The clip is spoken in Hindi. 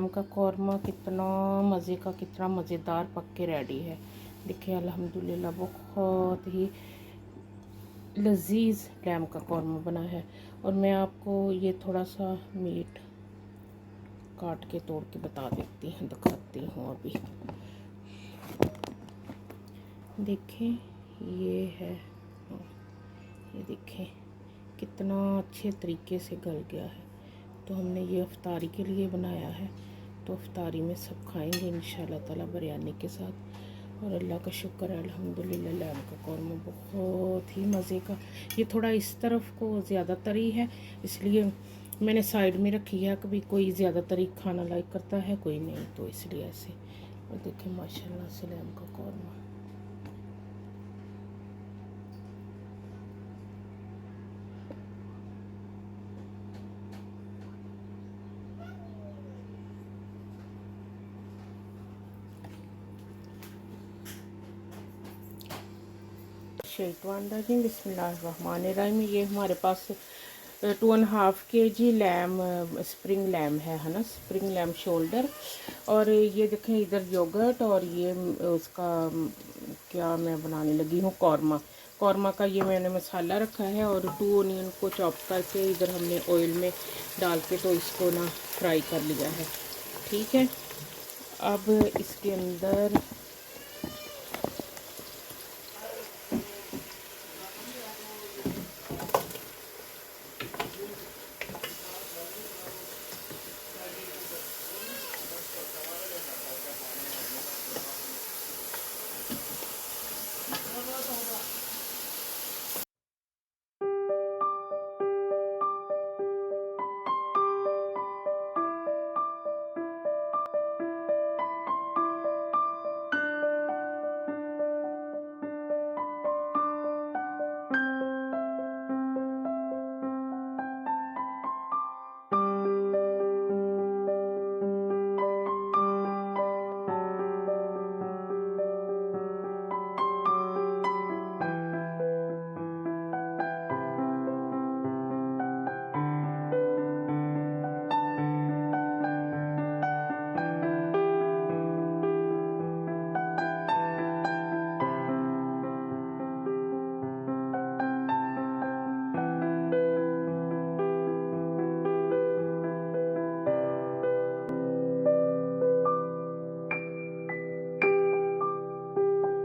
लैम का कौरमा कितना मज़े का, कितना मज़ेदार पक के रेडी है। देखिए अल्हम्दुलिल्लाह बहुत ही लजीज लैम का कौरमा बना है। और मैं आपको ये थोड़ा सा मीट काट के तोड़ के बता देती हूँ, दिखाती हूँ अभी। देखें ये है, ये देखें कितना अच्छे तरीके से गल गया है। तो हमने ये अफ्तारी के लिए बनाया है, तो अफ्तारी में सब खाएंगे इंशाल्लाह ताला बिरयानी के साथ। और अल्लाह का शुक्र है अल्हम्दुलिल्लाह लैम का कौरमा बहुत ही मज़े का। ये थोड़ा इस तरफ को ज़्यादा तरी है, इसलिए मैंने साइड में रखी है। कभी कोई ज़्यादा तरी खाना लाइक करता है, कोई नहीं, तो इसलिए ऐसे। और देखें माशाल्लाह से लैम का कौरमा। शैतान रजीम बिस्मिल्लाहिर्रहमानिर्रहीम। ये हमारे पास 2.5 kg लैम, स्प्रिंग लैम है ना, स्प्रिंग लैम शोल्डर। और ये देखें इधर योगर्ट, और ये उसका क्या मैं बनाने लगी हूँ, कौरमा। कौरमा का ये मैंने मसाला रखा है, और 2 ऑनियन को चॉप करके इधर हमने ऑयल में डाल के तो इसको ना फ्राई कर लिया है। ठीक है, अब इसके अंदर